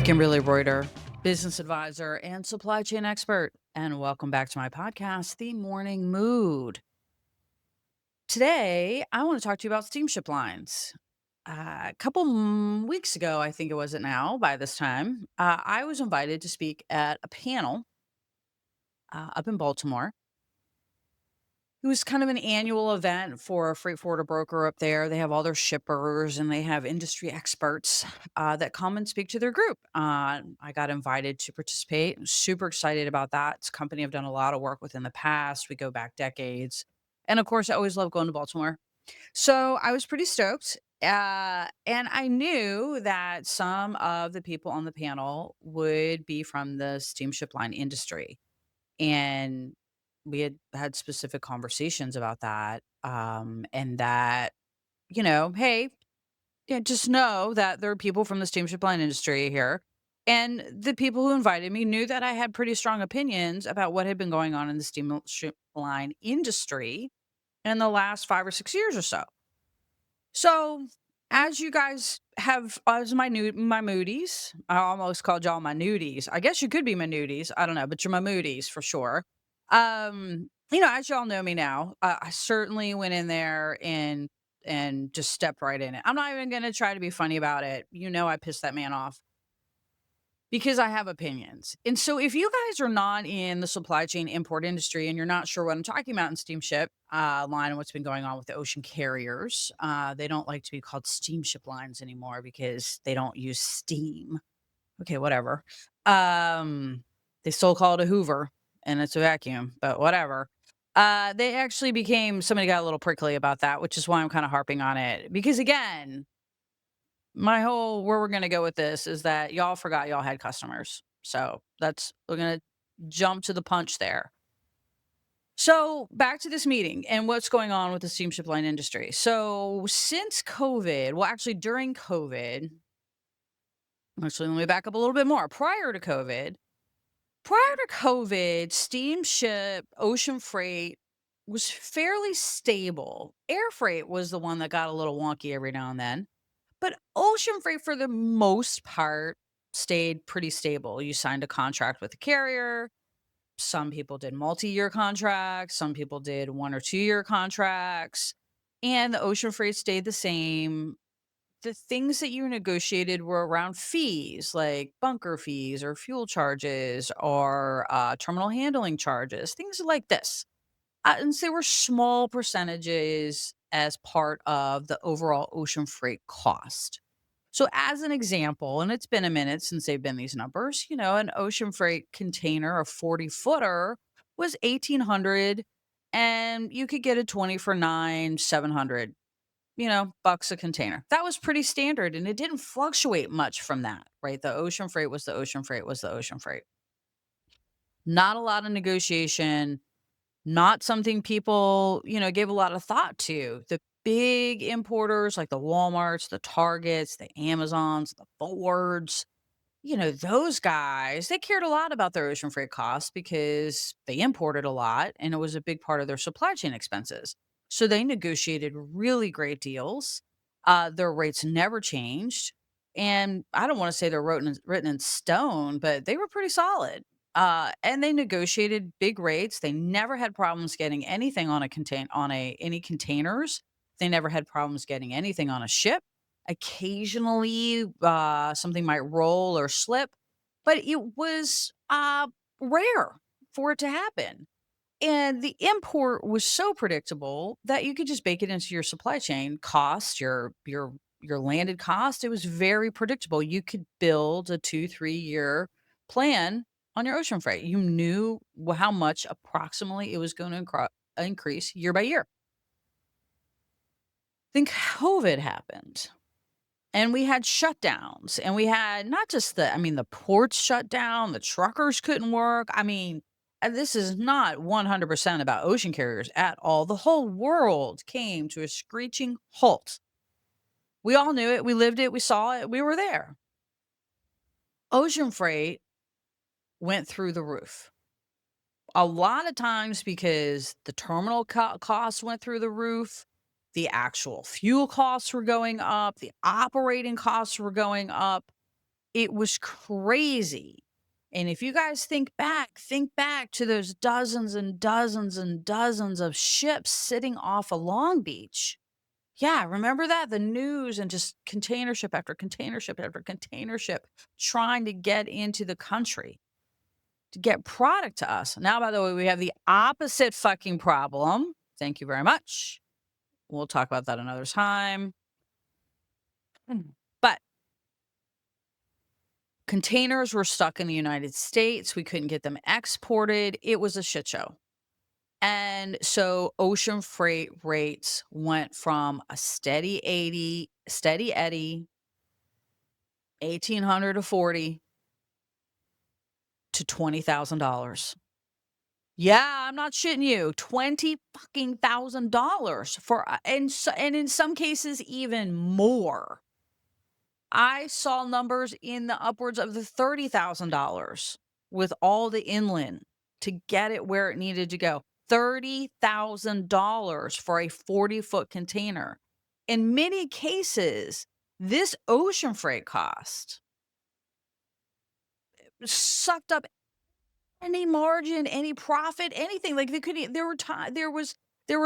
Kimberly Reuter, business advisor and supply chain expert. And welcome back to my podcast, The Morning Mood. Today, I want to talk to you about steamship lines. A couple weeks ago, I think it was it now by this time, I was invited to speak at a panel up in Baltimore. It was kind of an annual event for a freight forwarder broker up there. They have all their shippers and they have industry experts that come and speak to their group. I got invited to participate. I'm super excited about that. It's a company I've done a lot of work with in the past. We go back decades. And of course, I always love going to Baltimore. So I was pretty stoked. And I knew that some of the people on the panel would be from the steamship line industry. And we had specific conversations about that, and that, hey, yeah, just know that there are people from the steamship line industry here. And the people who invited me knew that I had pretty strong opinions about what had been going on in the steamship line industry in the last 5 or 6 years or so. So, as you guys have as my moodies, I almost called y'all my nudies. I guess you could be my nudies. I don't know, but you're my moodies for sure. As y'all know me now, I certainly went in there and just stepped right in it. I'm not even gonna try to be funny about it. I pissed that man off. Because I have opinions. And so if you guys are not in the supply chain import industry and you're not sure what I'm talking about in steamship line and what's been going on with the ocean carriers, they don't like to be called steamship lines anymore because they don't use steam. Okay, whatever. They still call it a Hoover and it's a vacuum, but whatever. They actually became somebody got a little prickly about that, which is why I'm kind of harping on it. Because again, my whole where we're gonna go with this is that y'all forgot y'all had customers. So we're gonna jump to the punch there. So back to this meeting and what's going on with the steamship line industry. So since COVID, well, actually during COVID, actually let me back up a little bit more. Prior to COVID, steamship ocean freight was fairly stable. Air freight was the one that got a little wonky every now and then. But ocean freight, for the most part, stayed pretty stable. You signed a contract with the carrier. Some people did multi-year contracts. Some people did 1 or 2 year contracts. And the ocean freight stayed the same. The things that you negotiated were around fees, like bunker fees or fuel charges or terminal handling charges, things like this. And so they were small percentages as part of the overall ocean freight cost. So, as an example, and it's been a minute since they've been these numbers, an ocean freight container, a 40 footer, was 1800 and you could get a 20 for 700, bucks a container. That was pretty standard and it didn't fluctuate much from that, right? The ocean freight was the ocean freight was the ocean freight. Not a lot of negotiation, not something people, gave a lot of thought to. The big importers like the Walmarts, the Targets, the Amazons, the Fords, those guys, they cared a lot about their ocean freight costs because they imported a lot and it was a big part of their supply chain expenses. So they negotiated really great deals. Their rates never changed. And I don't want to say they're written in stone, but they were pretty solid. And they negotiated big rates. They never had problems getting anything on any containers. They never had problems getting anything on a ship. Occasionally, something might roll or slip, but it was rare for it to happen. And the import was so predictable that you could just bake it into your supply chain cost, your landed cost. It was very predictable. You could build a 2 3 year plan on your ocean freight. You knew how much approximately it was going to increase year by year. Then COVID happened. And we had shutdowns, and we had not just the ports shut down, the truckers couldn't work. And this is not 100% about ocean carriers at all. The whole world came to a screeching halt. We all knew it. We lived it. We saw it. We were there. Ocean freight went through the roof. A lot of times because the terminal costs went through the roof, the actual fuel costs were going up, the operating costs were going up. It was crazy. And if you guys think back to those dozens and dozens and dozens of ships sitting off of Long Beach. Yeah, remember that? The news and just container ship after container ship after container ship trying to get into the country to get product to us. Now, by the way, we have the opposite fucking problem. Thank you very much. We'll talk about that another time. But containers were stuck in the United States. We couldn't get them exported. It was a shit show. And so ocean freight rates went from a steady Eddie, 1800 to 40 to $20,000. Yeah, I'm not shitting you. 20 fucking $1,000 for and in some cases even more. I saw numbers in the upwards of the $30,000 with all the inland to get it where it needed to go. $30,000 for a 40-foot container. In many cases, this ocean freight cost sucked up any margin, any profit, anything. Like they couldn't. There were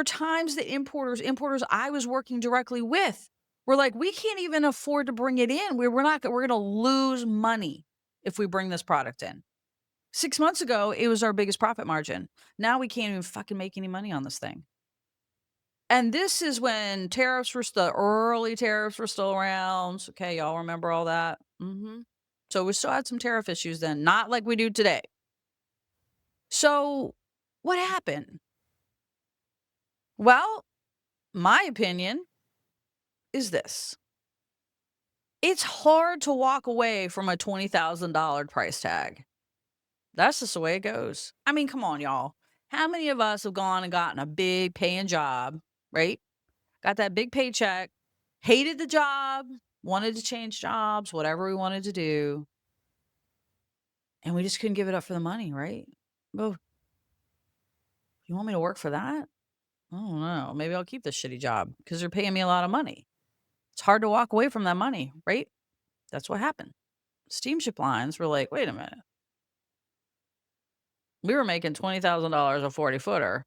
times that importers I was working directly with were like, we can't even afford to bring it in. We're going to lose money if we bring this product in. 6 months ago, it was our biggest profit margin. Now we can't even fucking make any money on this thing. And this is when the early tariffs were still around. Okay, y'all remember all that? So we still had some tariff issues then, not like we do today. So, what happened? Well, my opinion is this. It's hard to walk away from a $20,000 price tag. That's just the way it goes. I mean, come on, y'all. How many of us have gone and gotten a big paying job, right? Got that big paycheck, hated the job, wanted to change jobs, whatever we wanted to do, and we just couldn't give it up for the money, right? Oh, you want me to work for that? I don't know. Maybe I'll keep this shitty job because they're paying me a lot of money. It's hard to walk away from that money, right? That's what happened. Steamship lines were like, wait a minute. We were making $20,000 a 40 footer.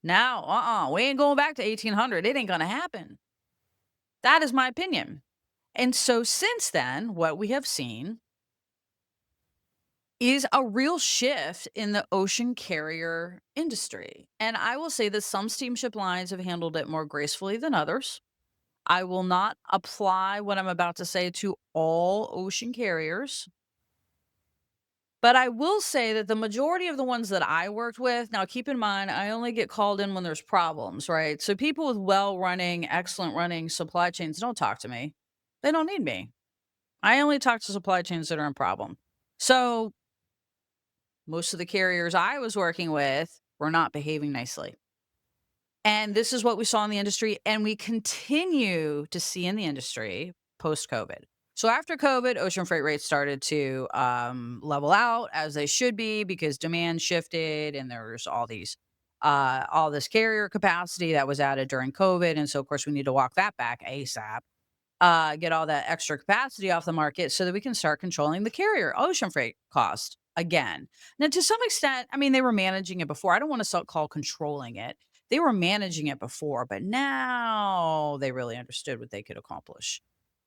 Now, we ain't going back to 1800. It ain't going to happen. That is my opinion. And so since then, what we have seen is a real shift in the ocean carrier industry. And I will say that some steamship lines have handled it more gracefully than others. I will not apply what I'm about to say to all ocean carriers. But I will say that the majority of the ones that I worked with, now keep in mind, I only get called in when there's problems, right? So people with excellent running supply chains don't talk to me. They don't need me. I only talk to supply chains that are in problem. So most of the carriers I was working with were not behaving nicely. And this is what we saw in the industry, and we continue to see in the industry post COVID. So after COVID, ocean freight rates started to level out as they should be because demand shifted, and there's all this carrier capacity that was added during COVID, and so of course we need to walk that back ASAP. Get all that extra capacity off the market so that we can start controlling the carrier ocean freight cost again. Now, to some extent, I mean, they were managing it before. I don't want to call controlling it. They were managing it before, but now they really understood what they could accomplish.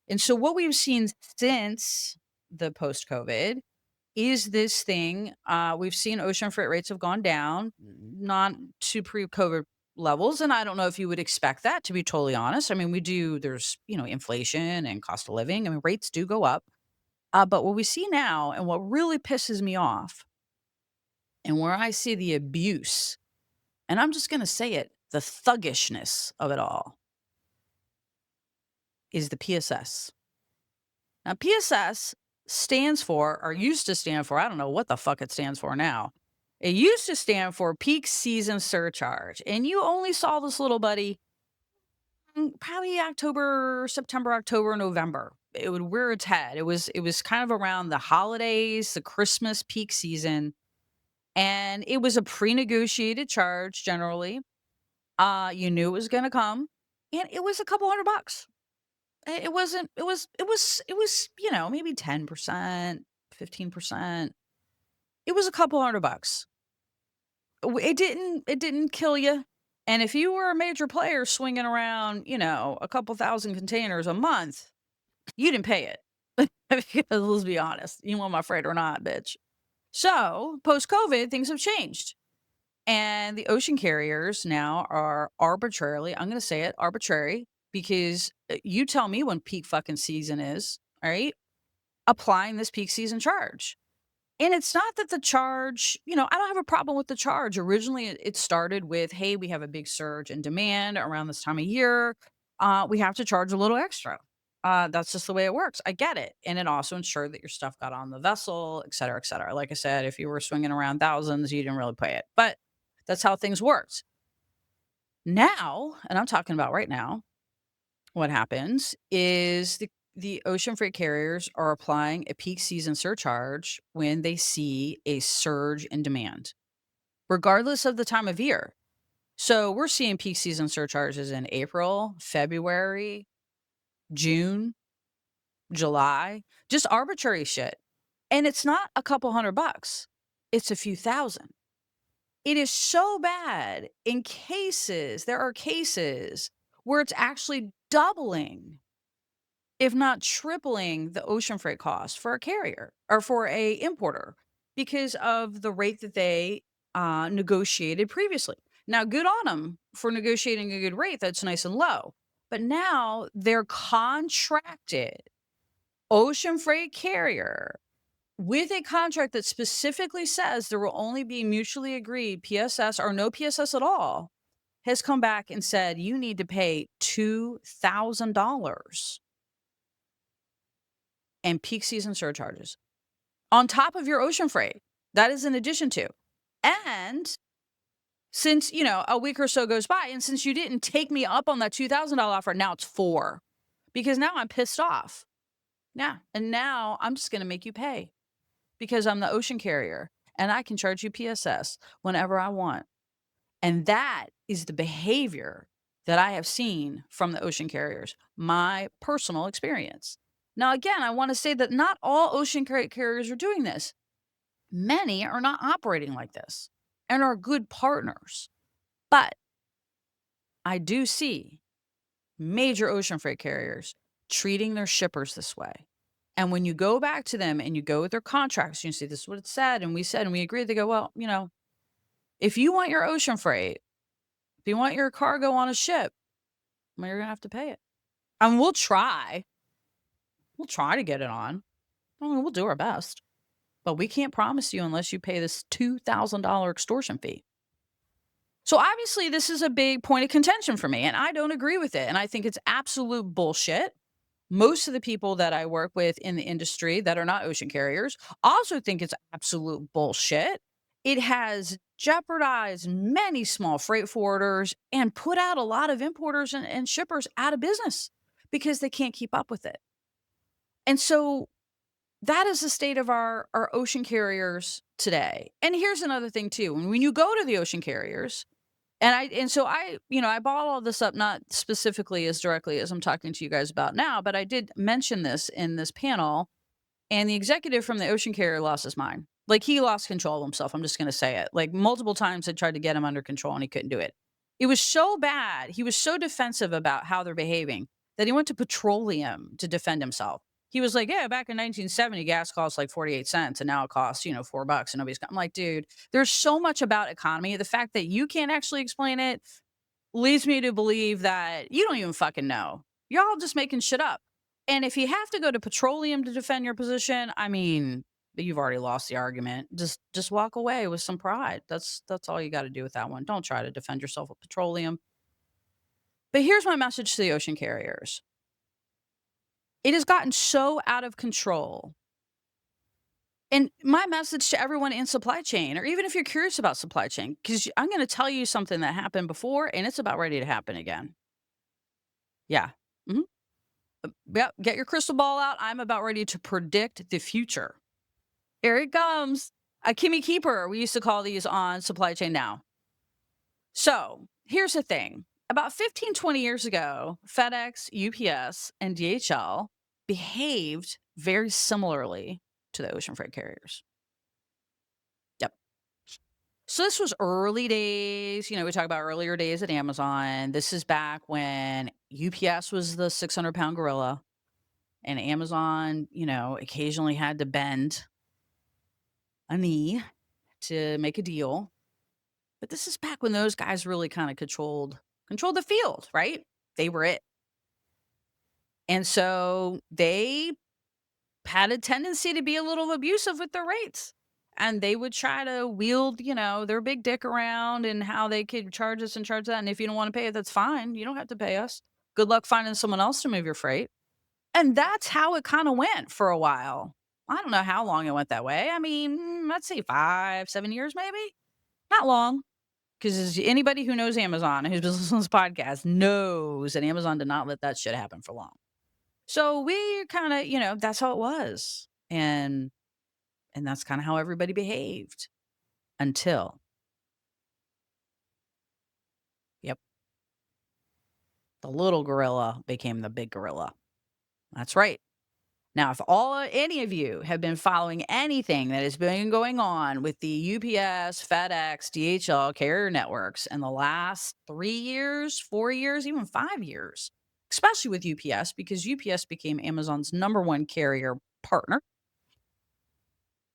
And so, what we've seen since the post COVID is this thing. We've seen ocean freight rates have gone down, not to pre COVID levels. And I don't know if you would expect that, to be totally honest. I mean, there's, inflation and cost of living. I mean, rates do go up. But what we see now and what really pisses me off and where I see the abuse, and I'm just going to say it, the thuggishness of it all is the PSS. Now, PSS stands for, or used to stand for, I don't know what the fuck it stands for now. It used to stand for peak season surcharge. And you only saw this little buddy probably September, October, November. It would rear its head. It was kind of around the holidays, the Christmas peak season. And it was a pre-negotiated charge generally. You knew it was gonna come. And it was a couple $100. It was, maybe 10%, 15%. It was a couple $100. It didn't kill you. And if you were a major player swinging around, a couple thousand containers a month, you didn't pay it. Because let's be honest, you want my freight or not, bitch. So, post-COVID, things have changed. And the ocean carriers now are arbitrarily, I'm gonna say it, arbitrary, because, you tell me when peak fucking season is, all right? Applying this peak season charge. And it's not that the charge, I don't have a problem with the charge. Originally, it started with, hey, we have a big surge in demand around this time of year. We have to charge a little extra. That's just the way it works. I get it. And it also ensured that your stuff got on the vessel, et cetera, et cetera. Like I said, if you were swinging around thousands, you didn't really pay it. But that's how things worked. Now, and I'm talking about right now, what happens is the ocean freight carriers are applying a peak season surcharge when they see a surge in demand, regardless of the time of year. So we're seeing peak season surcharges in April, February, June, July, just arbitrary shit. And it's not a couple $100, it's a few thousand. It is so bad there are cases where it's actually doubling, if not tripling, the ocean freight cost for a carrier or for a importer because of the rate that they negotiated previously. Now, good on them for negotiating a good rate that's nice and low. But now they're contracted ocean freight carrier with a contract that specifically says there will only be mutually agreed PSS or no PSS at all, has come back and said you need to pay $2,000 and peak season surcharges on top of your ocean freight. That is in addition to. And since, a week or so goes by, and since you didn't take me up on that $2,000 offer, now it's 4 because now I'm pissed off. Yeah. And now I'm just going to make you pay because I'm the ocean carrier and I can charge you PSS whenever I want. And that is the behavior that I have seen from the ocean carriers, my personal experience. Now, again, I want to say that not all ocean carriers are doing this. Many are not operating like this and are good partners. But I do see major ocean freight carriers treating their shippers this way. And when you go back to them and you go with their contracts, you see this is what it said, and we said, and we agreed, they go, well, if you want your ocean freight, if you want your cargo on a ship, well, you're gonna have to pay it. I mean, we'll try. We'll try to get it on. I mean, we'll do our best. But we can't promise you unless you pay this $2,000 extortion fee. So obviously, this is a big point of contention for me, and I don't agree with it. And I think it's absolute bullshit. Most of the people that I work with in the industry that are not ocean carriers also think it's absolute bullshit. It has jeopardized many small freight forwarders and put out a lot of importers and shippers out of business because they can't keep up with it. And so that is the state of our ocean carriers today. And here's another thing too. When you go to the ocean carriers, I bought all this up not specifically as directly as I'm talking to you guys about now, but I did mention this in this panel, and the executive from the ocean carrier lost his mind. Like, he lost control of himself. I'm just going to say it. Like, multiple times I tried to get him under control and he couldn't do it. It was so bad. He was so defensive about how they're behaving that he went to petroleum to defend himself. He was like, yeah, back in 1970, gas cost like 48 cents and now it costs, $4 and nobody's, I'm like, dude, there's so much about economy. The fact that you can't actually explain it leads me to believe that you don't even fucking know. You're all just making shit up. And if you have to go to petroleum to defend your position, I mean, you've already lost the argument. Just walk away with some pride. That's all you got to do with that one. Don't try to defend yourself with petroleum. But here's my message to the ocean carriers. It has gotten so out of control. And my message to everyone in supply chain, or even if you're curious about supply chain, because I'm going to tell you something that happened before and it's about ready to happen again. Yeah. Mhm. Yep. Get your crystal ball out. I'm about ready to predict the future. Here it comes. A Kimmy Keeper. We used to call these on Supply Chain Now. So here's the thing About 15, 20 years ago, FedEx, UPS, and DHL behaved very similarly to the ocean freight carriers. Yep. So this was early days. We talk about earlier days at Amazon. This is back when UPS was the 600-pound gorilla and Amazon, occasionally had to bend a knee to make a deal. But this is back when those guys really kind of controlled the field, right? They were it. And so they had a tendency to be a little abusive with their rates. And they would try to wield, their big dick around and how they could charge us and charge that. And if you don't want to pay it, that's fine. You don't have to pay us. Good luck finding someone else to move your freight. And that's how it kind of went for a while. I don't know how long it went that way. I mean, let's say 5, 7 years, maybe. Not long. Because anybody who knows Amazon and who's been listening to this podcast knows that Amazon did not let that shit happen for long. So we kind of, that's how it was. And that's kind of how everybody behaved until, yep, the little gorilla became the big gorilla. That's right. Now, if any of you have been following anything that has been going on with the UPS, FedEx, DHL carrier networks in the last 3 years, 4 years, even 5 years, especially with UPS, because UPS became Amazon's number one carrier partner.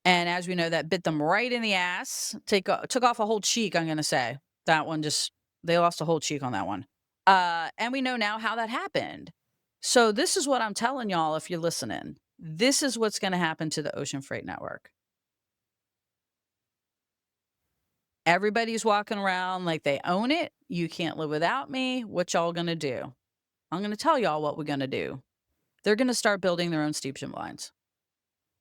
And as we know, that bit them right in the ass. Took off a whole cheek, I'm gonna say. That one they lost a whole cheek on that one. And we know now how that happened. So this is what I'm telling y'all if you're listening. This is what's gonna happen to the ocean freight network. Everybody's walking around like they own it. You can't live without me. What y'all gonna do? I'm gonna tell y'all what we're gonna do. They're gonna start building their own steamship lines.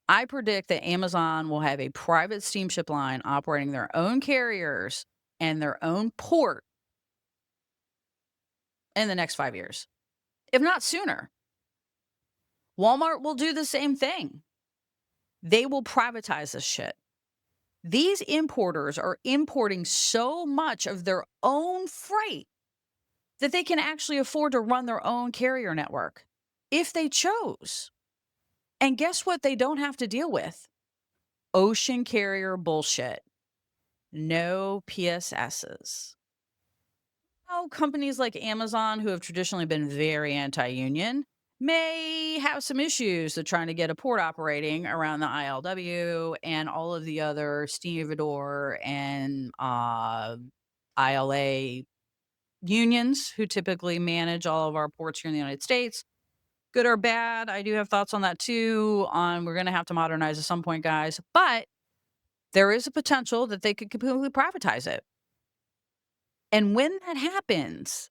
I predict that Amazon will have a private steamship line operating their own carriers and their own port in the next 5 years, if not sooner. Walmart will do the same thing. They will privatize this shit. These importers are importing so much of their own freight that they can actually afford to run their own carrier network if they chose. And guess what they don't have to deal with? Ocean carrier bullshit. No PSSs. Now, companies like Amazon, who have traditionally been very anti union, may have some issues with trying to get a port operating around the ILW and all of the other stevedore and ILA unions who typically manage all of our ports here in the United States. Good or bad, I do have thoughts on that too. We're going to have to modernize at some point, guys. But there is a potential that they could completely privatize it. And when that happens,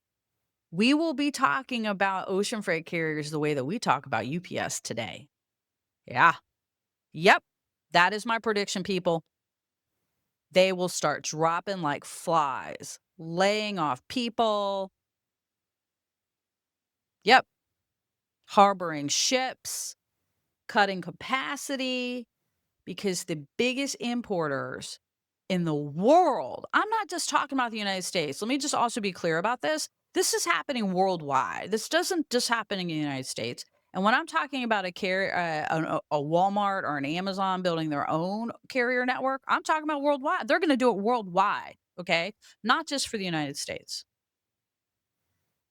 we will be talking about ocean freight carriers the way that we talk about UPS today. Yeah. Yep. That is my prediction, people. They will start dropping like flies, laying off people. Yep. Harboring ships, cutting capacity, because the biggest importers in the world, I'm not just talking about the United States. Let me just also be clear about this. This is happening worldwide. This doesn't just happening in the United States. And when I'm talking about a Walmart or an Amazon building their own carrier network, I'm talking about worldwide. They're going to do it worldwide, okay? Not just for the United States.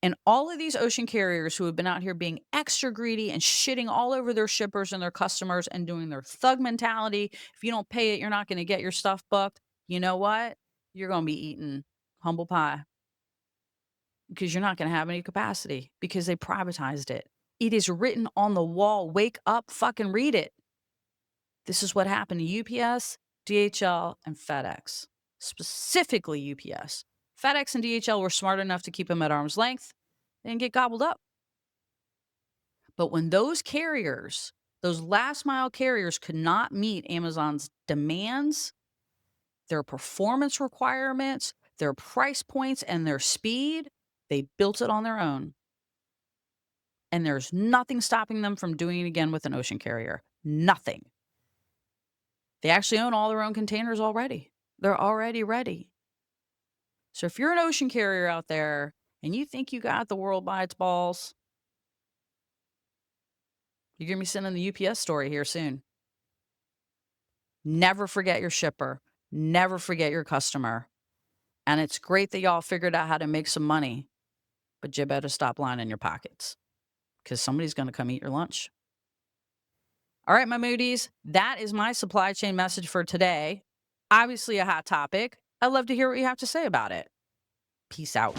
And all of these ocean carriers who have been out here being extra greedy and shitting all over their shippers and their customers and doing their thug mentality. If you don't pay it, you're not going to get your stuff booked. You know what? You're going to be eating humble pie because you're not going to have any capacity because they privatized it. It is written on the wall. Wake up, fucking read it. This is what happened to UPS, DHL, and FedEx, specifically UPS. FedEx and DHL were smart enough to keep them at arm's length and get gobbled up. But when those carriers, those last mile carriers could not meet Amazon's demands, their performance requirements, their price points, and their speed, they built it on their own. And there's nothing stopping them from doing it again with an ocean carrier. Nothing. They actually own all their own containers already. They're already ready. So if you're an ocean carrier out there and you think you got the world by its balls, you're going to be sending the UPS story here soon. Never forget your shipper. Never forget your customer. And it's great that y'all figured out how to make some money, but you better stop lining your pockets because somebody's going to come eat your lunch. All right, my Moodies, that is my supply chain message for today. Obviously, a hot topic. I'd love to hear what you have to say about it. Peace out.